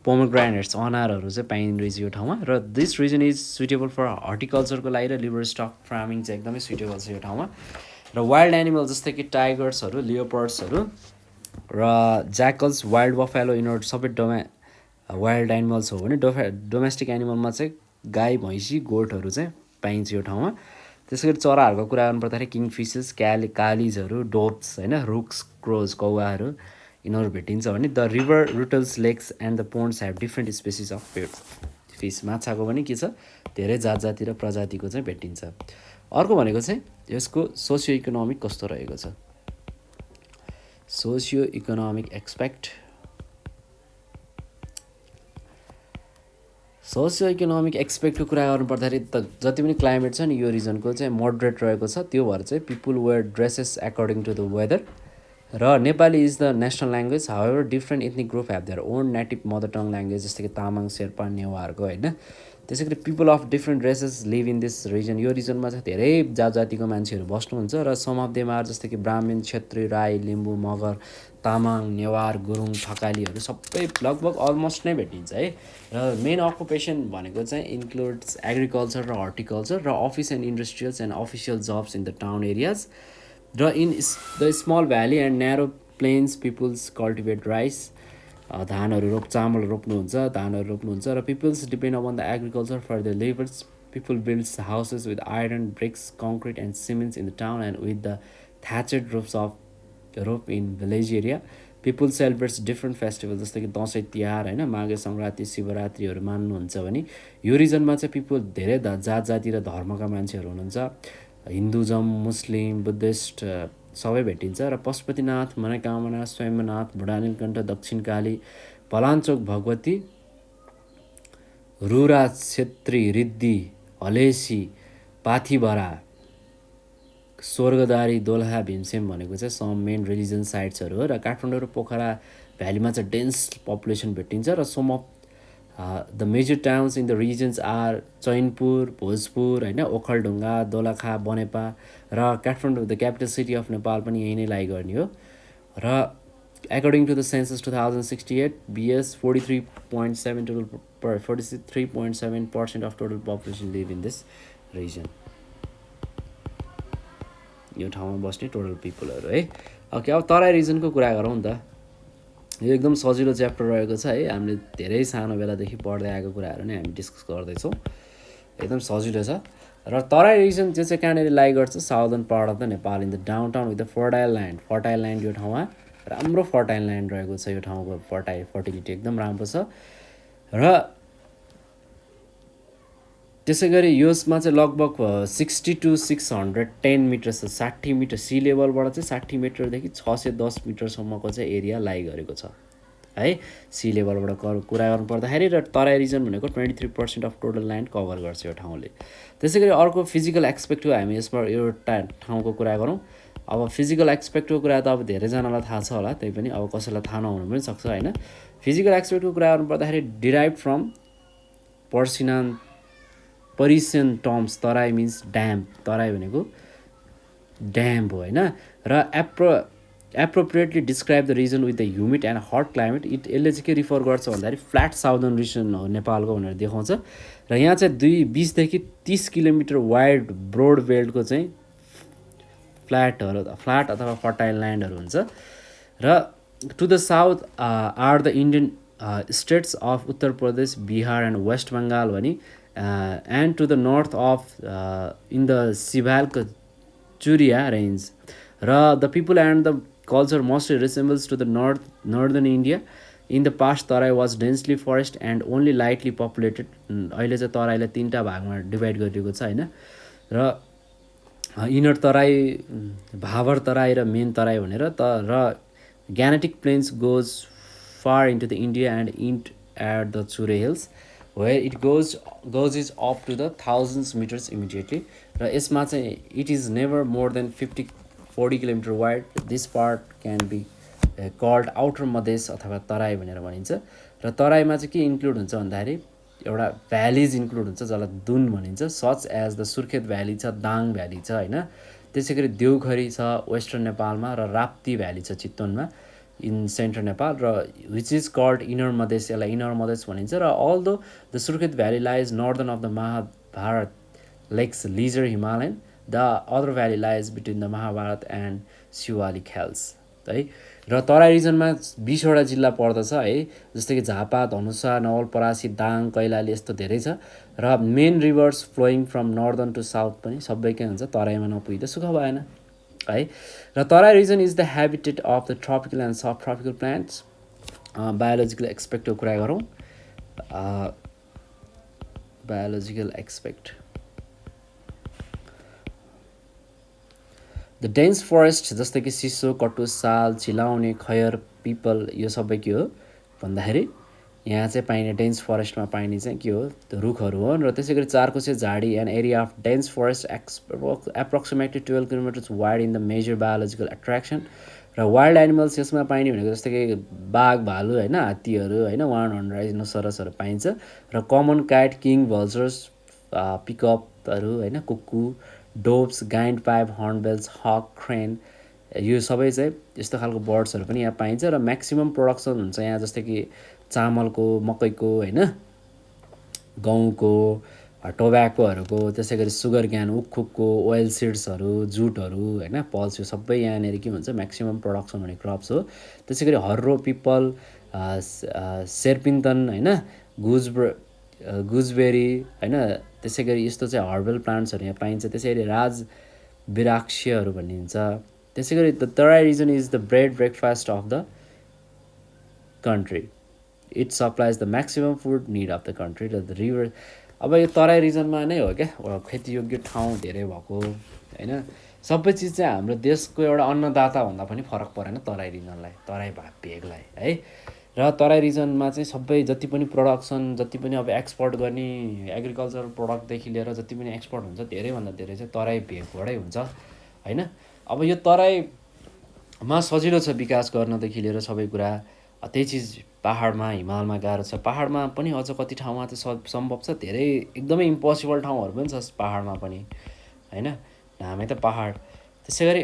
पोमोग्रानेट्स अनारहरू चाहिँ पाइने रहेछ यो ठाउँमा र this region is suitable for हर्टिकल्चरको लागि र लिभर स्टक फार्मिङ चाहिँ एकदमै सुइटेबल छ यो ठाउँमा र वाइल्ड एनिमल जस्तै कि टाइगर्सहरू लियोपर्ड्सहरू र ज्याकल्स वाइल्ड बफेलो यिनीहरू सबै वाइल्ड एनिमल्स हो भने डोमेस्टिक एनिमलमा चाहिँ गाई भैँसी गोठहरू चाहिँ पाइन्छ यो ठाउँमा त्यसै गरी चराहरूको कुरा गर्नुपर्दाखेरि किङफिसेस कालिजहरू डोप्स होइन रुक्स क्रोज कौवाहरू यिनीहरू भेटिन्छ भने the river rivulets lakes and the ponds have different species of fish माछाको पनि के छ धेरै जाति र प्रजातिको चाहिँ भेटिन्छ अर्को भनेको चाहिँ यसको सोसियो इकोनोमिक कस्तो रहेको छ socio economic aspect socio economic एक्सपेक्टको कुरा गर्नुपर्दाखेरि त जति पनि क्लाइमेट छ नि यो रिजनको चाहिँ मोडरेट रहेको छ त्यो भएर चाहिँ people wear dresses according to the weather र Nepali is the national language however different ethnic group have their own native mother tongue language जस्तै कि तामाङ शेर्पा नेवारको होइन त्यसै गरी people of different races live in this region यो रिजनमा चाहिँ धेरै जातिको मान्छेहरू बस्नुहुन्छ र सम अफ देम आर जस्तै कि ब्राह्मण क्षेत्री राई लिम्बू मगर तामाङ, नेवार, गुरुङ, थकालीहरू सबै लगभग अलमोस्ट नै भेटिन्छ है। र मेन अकुपेसन भनेको चाहिँ इन्क्लुड्स एग्रिकल्चर र हर्टिकल्चर र office and industrials and official jobs in the town areas. र in the small valley and narrow plains peoples cultivate rice, धानहरू चामल रोप्नुहुन्छ, धानहरू रोप्नुहुन्छ। र peoples depend upon the agriculture for the labours. People builds houses with iron, bricks, concrete and cements in the town and with the thatched roofs of roof in village area. People celebrates different festivals जस्तो कि दसैँ तिहार होइन, माघे सङ्क्रान्ति, शिवरात्रिहरू मान्नुहुन्छ भने यो रिजनमा चाहिँ पिपुल धेरै जात जाति र धर्मका मान्छेहरू हुनुहुन्छ। हिन्दुजम, मुस्लिम, बुद्धिस्ट सबै भेटिन्छ। र पशुपतिनाथ, मनोकामना, स्वयम्भनाथ, बुढानीलकण्ठ, दक्षिणकाली, पलाञ्चोक भगवती, रुरा छेत्री, रिद्धि, हलेसी, पाथिभरा, स्वर्गदारी, दोलहा, भीमसेन भनेको चाहिँ सम मेन रिलिजन साइट्सहरू हो। र काठमाडौँ र पोखरा भ्यालीमा चाहिँ डेन्स पपुलेसन भेटिन्छ। र some of the major towns in the regions are Chainpur, Bhojpur होइन, ओखलढुङ्गा, दोलखा, बनेपा। र Kathmandu the capital city of Nepal पनि यही नै लाई गर्ने हो। र according to the census 2068 BS 43.7 total 43.7% of total population live in this region। यो ठाउँमा बस्ने टोटल पिपलहरू है। ओके, अब तराई रिजनको कुरा गरौँ नि त। यो एकदम सजिलो च्याप्टर रहेको छ है। हामीले धेरै सानो बेलादेखि पढ्दै आएको कुराहरू नै हामी डिस्कस गर्दैछौँ। एकदम सजिलो छ। र तराई रिजन जो चाहिँ कहाँनिर लाई गर्छ, southern part of the Nepal in the down town with the fertile land. Fertile land यो ठाउँमा राम्रो फर्टाइल ल्यान्ड रहेको छ। यो ठाउँको फर्टिलिटी एकदम राम्रो छ। र त्यसै गरी यसमा चाहिँ लगभग 60 to 610 मिटर छ। 60 मिटर सी लेभलबाट चाहिँ 60 मिटरदेखि 610 मिटरसम्मको चाहिँ एरिया लाई गरेको छ है, सी लेभलबाट कुरा गर्नु पर्दाखेरि। र तराई रिजन भनेको 23% अफ टोटल ल्यान्ड कभर गर्छ यो ठाउँले। त्यसै गरी अर्को फिजिकल एक्सपेक्ट हो, हामी यसमा यो ठाउँको कुरा गरौँ। अब फिजिकल एक्सपेक्टको कुरा त अब धेरैजनालाई थाहा छ होला, त्यही पनि अब कसैलाई थाहा नहुनु पनि सक्छ होइन। फिजिकल एक्सपेक्टको कुरा गर्नु पर्दाखेरि derive from Persian terms, Terai means damp. Terai भनेको ड्याम हो होइन। र appropriately describe the region with the humid and hot climate. यसले चाहिँ के रिफर गर्छ भन्दाखेरि फ्ल्याट साउदर्न रिजन हो नेपालको भनेर देखाउँछ। र यहाँ चाहिँ 20 देखि 30 किलोमिटर वाइड ब्रोड बेल्टको चाहिँ फ्ल्याट अथवा फर्टाइल ल्यान्डहरू हुन्छ। र to the south are the Indian states of Uttar Pradesh, Bihar and West Bengal भने and to the north of in the सिभालको चुरिया रेन्ज। र the people and the culture mostly resembles to the northern India. In the past Terai was densely forest and only lightly populated. अहिले चाहिँ तराईलाई 3टा भागमा डिभाइड गरिएको छ होइन। र इनर तराई, भावर तराई र मेन तराई भनेर र Gangetic plains goes far into the India and end at the Chure hills where it goes is up to the 1000 meters immediately. र यसमा चाहिँ it is never more than 40 kilometre wide. This part can be called outer Madhesh अथवा तराई भनेर भनिन्छ। र तराईमा चाहिँ के इन्क्लुड हुन्छ भन्दाखेरि एउटा भ्यालिज इन्क्लुड हुन्छ जसलाई दुन भनिन्छ, such as the Surkhet valley छ, दाङ भ्याली छ होइन। त्यसै गरी देउखरी छ वेस्टर्न नेपालमा, र राप्ती भ्याली छ चितवनमा इन सेन्ट्रल नेपाल, र which is called inner Madhesh. यसलाई इनर मधेस भनिन्छ। र also the Surkhet valley lies northern of the Mahabharat lakes lesser Himalayan, the other valley lies between the Mahabharat and Shivalik hills है। र तराई रिजनमा 20वटा जिल्ला पर्दछ है, जस्तै कि झापा, धनुषा, नवलपरासी, दाङ, कैलाली यस्तो धेरै छ। र main rivers flowing from northern to south पनि सबै के हुन्छ, तराईमा नपुग्दा सुख भएन है। र Terai region is the habitat of the tropical and sub tropical plants. Biological एक्सपेक्टको कुरा गरौँ। Biological aspect the dense forest जस्तै कि सिसो, कटुस, साल, चिलाउने, खयर, पिपल यो सबै के हो भन्दाखेरि यहाँ चाहिँ पाइने डेन्स फरेस्टमा पाइने चाहिँ के हो, त्यो रुखहरू हो। र त्यसै गरी Charkose Jhadi and area of dense forest approximately 12 kilometres wide in the major biological attraction. र वाइल्ड एनिमल्स यसमा पाइने भनेको जस्तै कि बाघ, भालु होइन, हात्तीहरू होइन, वान हर्न राइनोसरसहरू पाइन्छ। र कमन काइट, किङ भल्चर्स, पिकअपहरू होइन, कुक्कु, डोब्स, गाइन्ड पाइप, हर्नबिल्स, हक, क्रेन यो सबै चाहिँ यस्तो खालको बर्ड्सहरू पनि यहाँ पाइन्छ र म्याक्सिमम् प्रोडक्सन हुन्छ यहाँ, जस्तै कि चामलको, मकैको होइन, गहुँको, टोब्याकोहरूको, त्यसै गरी सुगर क्यान, उखुकको, ओइल सिड्सहरू, जुटहरू होइन, पल्स, यो सबै यहाँनिर के हुन्छ म्याक्सिमम् प्रोडक्सन हुने क्रप्स हो। त्यसै गरी हर्रो, पिपल, सेर्पिन्तन होइन, गुजबेरी होइन, त्यसै गरी यस्तो चाहिँ हर्बल प्लान्ट्सहरू यहाँ पाइन्छ। त्यसै गरी राजबिराक्षहरू भनिन्छ। त्यसै गरी the Terai region is the breakfast of the country. It supplies the maximum food need of the country र द रिभर। अब यो तराई रिजनमा नै हो क्या खेतीयोग्य ठाउँ धेरै भएको होइन। सबै चिज चाहिँ हाम्रो देशको एउटा अन्नदाता भन्दा पनि फरक परेन तराई रिजनलाई, तराई भेगलाई है। र तराई रिजनमा चाहिँ सबै जति पनि प्रोडक्सन, जति पनि अब एक्सपोर्ट गर्ने एग्रिकल्चरल प्रोडक्टदेखि लिएर जति पनि एक्सपोर्ट हुन्छ धेरैभन्दा धेरै चाहिँ तराई भेगबाटै हुन्छ होइन। अब यो तराईमा सजिलो छ विकास गर्नदेखि लिएर सबै कुरा। त्यही चिज पहाडमा, हिमालमा गाह्रो छ। पहाडमा पनि अझ कति ठाउँमा चाहिँ सम्भव छ, धेरै एकदमै इम्पोसिबल ठाउँहरू पनि छ पहाडमा पनि होइन। हामी त पहाड। त्यसै गरी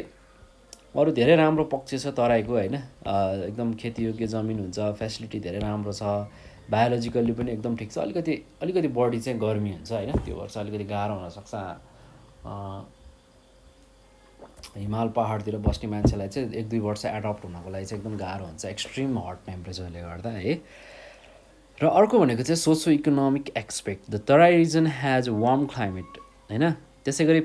अरू धेरै राम्रो पक्ष छ तराईको होइन। एकदम खेतीयोग्य जमिन हुन्छ, फेसिलिटी धेरै राम्रो छ, बायोलोजिकल्ली पनि एकदम ठिक छ। अलिकति बढी चाहिँ गर्मी हुन्छ होइन, त्यो वर्ष अलिकति गाह्रो हुनसक्छ हिमाल पहाडतिर बस्ने मान्छेलाई चाहिँ 1-2 वर्ष एडप्ट हुनको लागि चाहिँ एकदम गाह्रो हुन्छ एक्सट्रिम हट टेम्परेचरले गर्दा है। र अर्को भनेको चाहिँ socio economic aspect. The Terai region has warm climate होइन। त्यसै गरी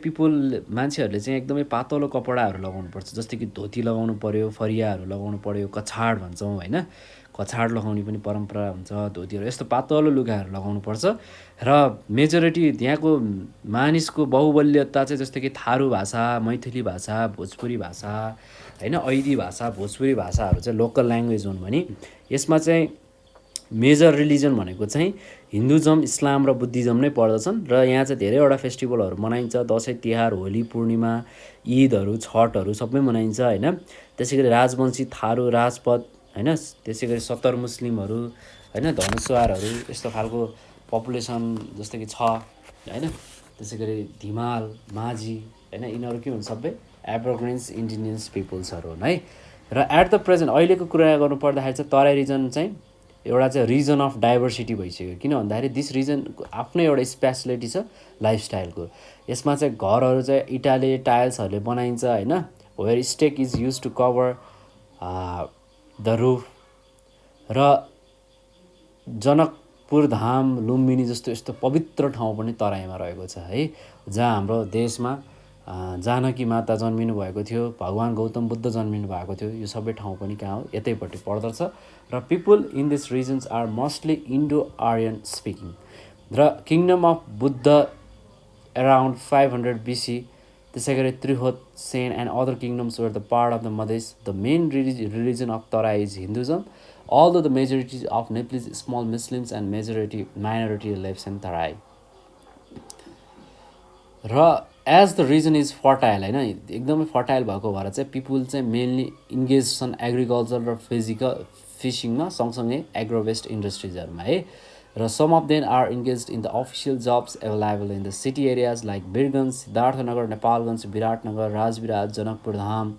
मान्छेहरूले चाहिँ एकदमै पातलो कपडाहरू लगाउनु पर्छ, जस्तै कि धोती लगाउनु पर्यो, फरियाहरू लगाउनु पर्यो, कछाड भन्छौँ होइन, कछाड लगाउने पनि परम्परा हुन्छ, धोतीहरू, यस्तो पातलो लुगाहरू लगाउनु पर्छ। र मेजोरिटी यहाँको मानिसको बाहुल्यता चाहिँ जस्तै कि थारू भाषा, मैथिली भाषा, भोजपुरी भाषा होइन, ऐदी भाषा, भोजपुरी भाषाहरू चाहिँ लोकल ल्याङ्ग्वेज हुन् भने यसमा चाहिँ मेजर रिलिजन भनेको चाहिँ हिन्दुजम, इस्लाम र बुद्धिज्म नै पर्दछन्। र यहाँ चाहिँ धेरैवटा फेस्टिभलहरू मनाइन्छ, दसैँ तिहार, होली, पूर्णिमा, ईदहरू, छठहरू सबै मनाइन्छ होइन। त्यसै गरी राजवंशी, थारू, राजपथ होइन, त्यसै गरी सत्तर मुस्लिमहरू होइन, धनुषवारहरू, यस्तो खालको पपुलेसन जस्तै कि छ होइन। त्यसै गरी धिमाल, माझी होइन, यिनीहरू के हुन् सबै एब्रोग्रेन्स इन्डिजिनियस पिपुल्सहरू हुन् है। र एट द प्रेजेन्ट अहिलेको कुरा गर्नु पर्दाखेरि चाहिँ तराई रिजन चाहिँ एउटा चाहिँ रिजन अफ डाइभर्सिटी भइसक्यो। किन भन्दाखेरि दिस रिजनको आफ्नै एउटा स्पेसलिटी छ लाइफस्टाइलको। यसमा चाहिँ घरहरू चाहिँ इटाले टाइल्सहरूले बनाइन्छ होइन, where stake is use to cover the roof. र जनकपुर धाम, लुम्बिनी जस्तो यस्तो पवित्र ठाउँ पनि तराईमा रहेको छ है, जहाँ हाम्रो देशमा जानकी माता जन्मिनु भएको थियो, भगवान गौतम बुद्ध जन्मिनु भएको थियो। यो सबै ठाउँ पनि कहाँ हो, यतैपट्टि पर्दछ। र people in this regions are mostly Indo Aryan speaking. र kingdom of Buddha around 500 BC, त्यसै गरी Tirhut, Sen and other kingdoms were the part of the Madhesh. The main religion of Terai is Hinduism, although the majority of Nepalese small Muslims and minority lives in Tarai. र as the region is fertile होइन, एकदमै फर्टाइल भएको भएर चाहिँ पिपुल चाहिँ मेनली इन्गेज छन् एग्रिकल्चर र फिसिङमा, सँगसँगै एग्रोवेस्ट इन्डस्ट्रिजहरूमा है। र some of them are engage in the official jobs available in the city areas like Birgunj, Siddharthanagar, Nepalgunj, Biratnagar, Rajbirat, Janakpur Dham,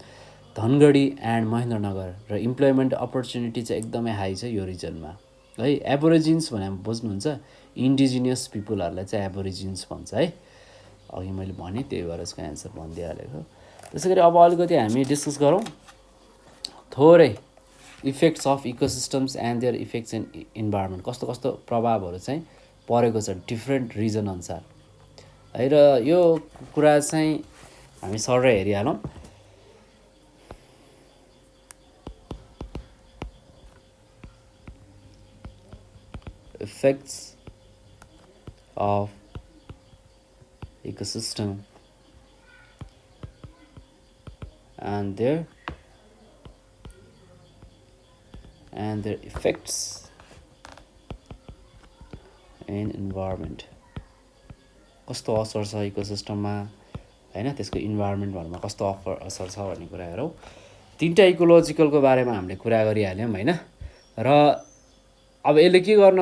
Dhangadhi and Mahendranagar. र इम्प्लोइमेन्ट अपर्च्युनिटी चाहिँ एकदमै हाई छ यो रिजनमा है। एबोरिजिन्स भने बुझ्नुहुन्छ, इन्डिजिनियस पिपुलहरूलाई चाहिँ एबोरिजिन्स भन्छ है। अघि मैले भनेँ त्यही भएर यसको एन्सर भनिदिइहालेको। त्यसै गरी अब अलिकति हामी डिस्कस गरौँ थोरै effects of ecosystems and there effects in environment. कस्तो कस्तो प्रभावहरू चाहिँ परेको छ डिफ्रेन्ट रिजन अनुसार है। र यो कुरा चाहिँ हामी सर हेरिहालौँ। Effects of ecosystem and their effects in environment। कस्तो असर छ इकोसिस्टममा हैन, त्यसको इन्भाइरोमेन्टहरुमा कस्तो असर छ भन्ने कुरा हेरौँ। तीनटा इकोलोजिकलको बारेमा हामीले कुरा गरिहाल्यौँ हैन। र अब यसले के गर्न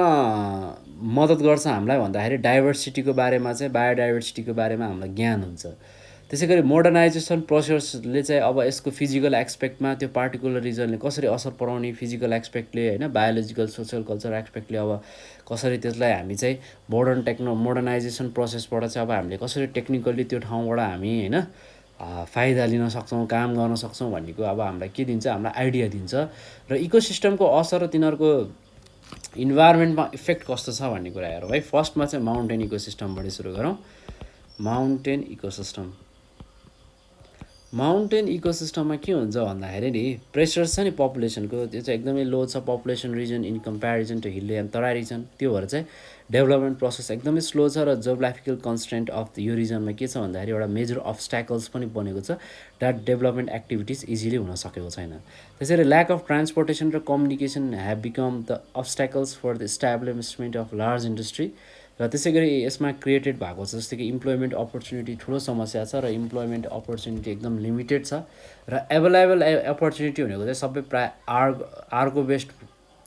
मद्दत गर्छ हामीलाई भन्दाखेरि डाइभर्सिटीको बारेमा चाहिँ, बायोडाइभर्सिटीको बारेमा हामीलाई ज्ञान हुन्छ। त्यसै गरी मोडर्नाइजेसन प्रोसेसले चाहिँ अब यसको फिजिकल एक्सपेक्टमा त्यो पार्टिकुलर रिजनले कसरी असर पराउने, फिजिकल एक्सपेक्टले होइन, बायोलोजिकल सोसियल कल्चर एक्सपेक्टले अब कसरी त्यसलाई हामी चाहिँ मोडर्नाइजेसन प्रोसेसबाट चाहिँ अब हामीले कसरी टेक्निकल्ली त्यो ठाउँबाट हामी होइन फाइदा लिन सक्छौँ, काम गर्न सक्छौँ भन्नेको अब हामीलाई के दिन्छ, हामीलाई आइडिया दिन्छ। र इकोसिस्टमको असर र तिनीहरूको इन्भाइरोमेन्टमा इफेक्ट कस्तो छ भन्ने कुरा हेरौँ है। फर्स्टमा चाहिँ माउन्टेन इकोसिस्टमबाट सुरु गरौँ। माउन्टेन इकोसिस्टम, माउन्टेन इकोसिस्टममा के हुन्छ भन्दाखेरि नि प्रेसर छ नि पपुलेसनको, त्यो चाहिँ एकदमै लो छ population region in comparison to hill and Terai region. त्यो भएर चाहिँ डेभलपमेन्ट प्रोसेस एकदमै स्लो छ। र जियोग्राफिकल कन्स्ट्रेन्ट अफ यो रिजनमा के छ भन्दाखेरि एउटा मेजर अब्स्ट्याकल्स पनि बनेको छ द्याट डेभलपमेन्ट एक्टिभिटिज इजिली हुन सकेको छैन। त्यसरी ल्याक अफ ट्रान्सपोर्टेसन र communication have become the obstacles for the establishment of large industry. र त्यसै गरी यसमा क्रिएटेड भएको छ जस्तै कि इम्प्लोइमेन्ट अपर्च्युनिटी ठुलो समस्या छ, र इम्प्लोइमेन्ट अपर्च्युनिटी एकदम लिमिटेड छ। र एभाइलेबल अपर्च्युनिटी भनेको चाहिँ सबै प्राय आर्गो बेस्ड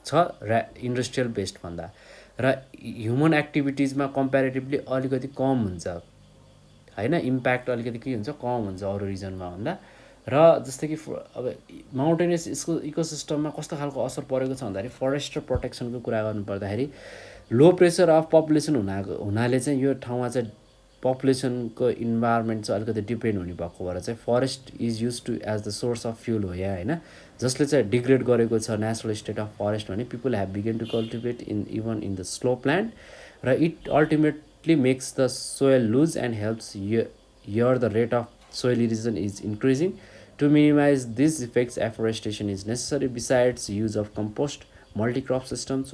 छ र इन्डस्ट्रियल बेस्ड भन्दा, र ह्युमन एक्टिभिटिजमा कम्पेरिटिभली अलिकति कम हुन्छ होइन, इम्प्याक्ट अलिकति के हुन्छ, कम हुन्छ अरू रिजनमा भन्दा। र जस्तै कि अब माउन्टेनियस इकोसिस्टममा कस्तो खालको असर परेको छ भन्दाखेरि फरेस्ट र प्रोटेक्सनको कुरा गर्नुपर्दाखेरि लो प्रेसर अफ पपुलेसन हुनाले चाहिँ यो ठाउँमा चाहिँ पपुलेसनको इन्भाइरोमेन्ट चाहिँ अलिकति डिपेन्ड हुने भएको भएर चाहिँ forest is use to as the source of fuel हो यहाँ होइन, जसले चाहिँ डिग्रेड गरेको छ नेचुरल स्टेट अफ फरेस्ट भने people have begun to cultivate even in the slope land. र it ultimately makes the soil loose and helps your the rate of soil erosion is increasing. To minimize these effects, afforestation is necessary. Besides use of compost, multi-crop systems,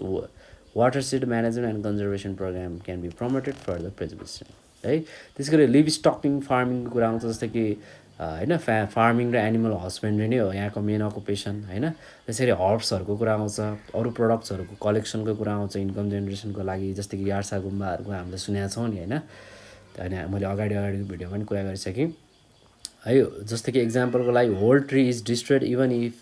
watershed management and conservation program can be promoted for the preservation. है त्यसै गरी लिभ स्टकिङ फार्मिङको कुरा आउँछ, जस्तै कि होइन फार्मिङ र एनिमल हस्बेन्ड्री नै हो यहाँको मेन अकुपेसन होइन। त्यसरी हर्ब्सहरूको कुरा आउँछ, अरू प्रडक्ट्सहरूको कलेक्सनको कुरा आउँछ इन्कम जेनेरेसनको लागि, जस्तै कि यार्सा गुम्बाहरूको हामीले सुनेका छौँ नि होइन। होइन मैले अगाडिको भिडियो पनि कुरा गरिसकेँ है। जस्तै कि इक्जाम्पलको लागि whole tree is destroyed even if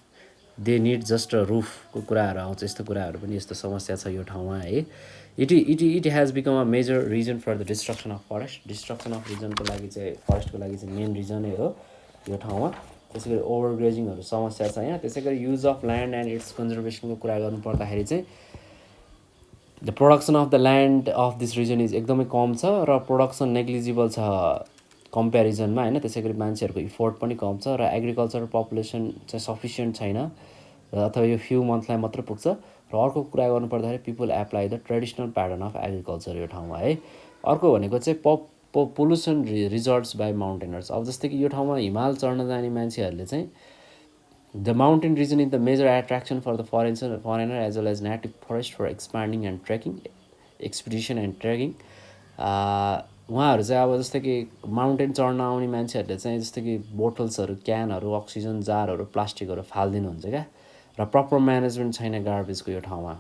they need just a रुफको कुराहरू आउँछ। यस्तो कुराहरू पनि यस्तो समस्या छ यो ठाउँमा है। It has become a major reason for the destruction of forest. Destruction of रिजनको लागि चाहिँ फरेस्टको लागि चाहिँ मेन रिजनै हो यो ठाउँमा। त्यसै गरी ओभरग्रेजिङहरू समस्या छ यहाँ। त्यसै गरी use of land and its कन्जर्भेसनको कुरा गर्नुपर्दाखेरि चाहिँ the production of the land of this region is एकदमै कम छ र प्रोडक्सन नेग्लिजिबल छ कम्पेरिजनमा होइन। त्यसै गरी मान्छेहरूको इफोर्ट पनि कम छ र एग्रिकल्चर पपुलेसन चाहिँ सफिसियन्ट छैन र अथवा यो फ्यु मन्थलाई मात्रै पुग्छ। र अर्को कुरा गर्नुपर्दाखेरि people apply the traditional pattern of agriculture यो ठाउँमा है। अर्को भनेको चाहिँ पोल्युसन रिजल्ट्स बाई माउन्टेनर्स। अब जस्तै कि यो ठाउँमा हिमाल चढ्न जाने मान्छेहरूले चाहिँ the mountain region is the major attraction for the foreigner as well as native forest for expanding and trekking expedition and trekking. उहाँहरू चाहिँ अब जस्तै कि माउन्टेन चढ्न आउने मान्छेहरूले चाहिँ जस्तै कि बोटल्सहरू, क्यानहरू, अक्सिजन जारहरू, प्लास्टिकहरू फालिदिनुहुन्छ क्या, र प्रपर म्यानेजमेन्ट छैन गार्बेजको यो ठाउँमा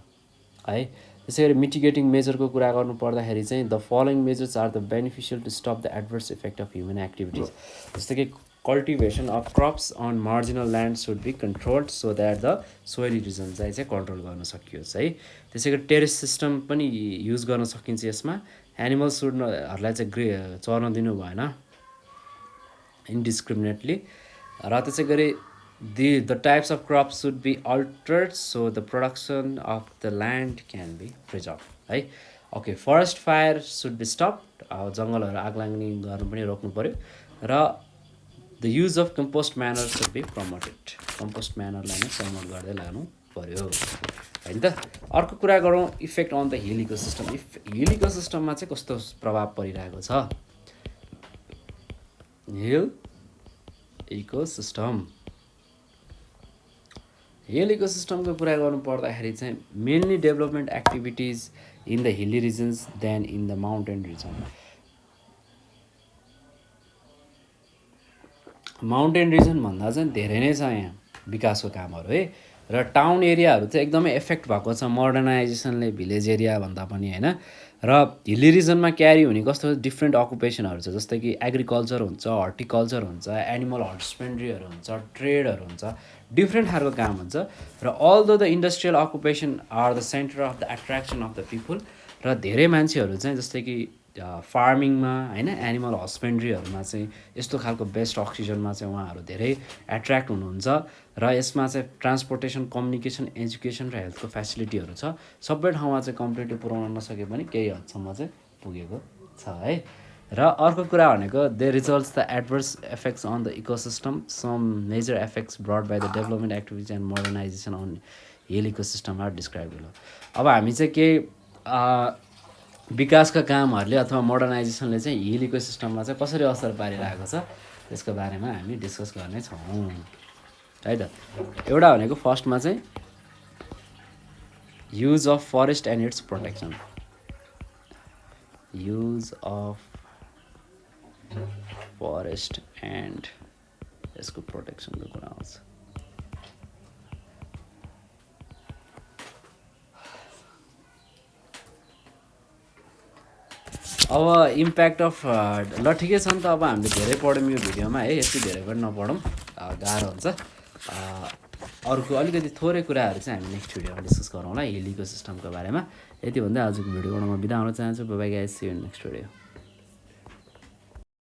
है। त्यसै गरी मिटिगेटिङ मेजरको कुरा गर्नु पर्दाखेरि चाहिँ the following measures are the beneficial to stop the adverse effect of human activities. जस्तै कि cultivation of crops on marginal land should be controlled so that the soil erosion चाहिँ कन्ट्रोल गर्न सकियोस् है। त्यसै गरी टेरेस सिस्टम पनि युज गर्न सकिन्छ यसमा। एनिमल्सहरूलाई चाहिँ चर्न दिनु भएन इन्डिस्क्रिमिनेटली। र त्यसै गरी the types of crops should be altered so the production of the land can be preserve है। Okay, forest fire should be stopped. अब जङ्गलहरू आग लाग्ने गर्नु पनि रोक्नु पऱ्यो। र the use of compost manure should be promoted. Compost म्यानरलाई नै प्रमोट गर्दै लानु पऱ्यो होइन त। अर्को कुरा गरौँ effect on the hill ecosystem. Hill इकोसिस्टममा चाहिँ कस्तो प्रभाव परिरहेको छ। हिल इकोसिस्टमको कुरा गर्नु पर्दाखेरि चाहिँ mainly development activities in the hilly regions then in the mountain region. Mountain region भन्दा चाहिँ धेरै नै छ यहाँ विकासको कामहरू है। र टाउन एरियाहरू चाहिँ एकदमै एफेक्ट भएको छ मोडर्नाइजेसनले भिलेज एरिया भन्दा पनि होइन। र हिल्ली रिजनमा क्यारी हुने कस्तो डिफ्रेन्ट अकुपेसनहरू छ, जस्तै कि एग्रिकल्चर हुन्छ, हर्टिकल्चर हुन्छ, एनिमल हस्बेन्ड्रीहरू हुन्छ, ट्रेडहरू हुन्छ, डिफ्रेन्ट खालको काम हुन्छ। र also the industrial occupation are the centre of the attraction of the people. र धेरै मान्छेहरू चाहिँ जस्तै कि फार्मिङमा होइन एनिमल हस्बेन्ड्रीहरूमा चाहिँ यस्तो खालको बेस्ट अक्सिजनमा चाहिँ उहाँहरू धेरै एट्र्याक्ट हुनुहुन्छ र यसमा चाहिँ ट्रान्सपोर्टेसन कम्युनिकेसन एजुकेसन र हेल्थको फेसिलिटीहरू छ सबै ठाउँमा चाहिँ कम्प्लिटली पुर्याउन नसके पनि केही हदसम्म चाहिँ पुगेको छ है र अर्को कुरा भनेको they results the adverse effects on the ecosystem some major effects brought by the development activity and modernisation on hill ecosystem are describe below अब हामी चाहिँ केही विकासका कामहरूले अथवा मोडर्नाइजेसनले चाहिँ हिल इकोसिस्टममा चाहिँ कसरी असर पारिरहेको छ त्यसको बारेमा हामी डिस्कस गर्नेछौँ है त एउटा भनेको फर्स्टमा चाहिँ use of forest and it's protection use of forest and यसको प्रोटेक्सनको कुरा आउँछ अब इम्प्याक्ट अफ ल ठिकै छ नि त अब हामीले धेरै पढ्यौँ यो भिडियोमा है यति धेरै पनि नपढौँ गाह्रो हुन्छ अर्को अलिकति थोरै कुराहरू चाहिँ हामी नेक्स्ट भिडियोमा डिस्कस गरौँला हिल इकोसिस्टमको बारेमा यति भन्दै आजको भिडियोबाट म बिदा हुन चाहन्छु bye guys see you in next video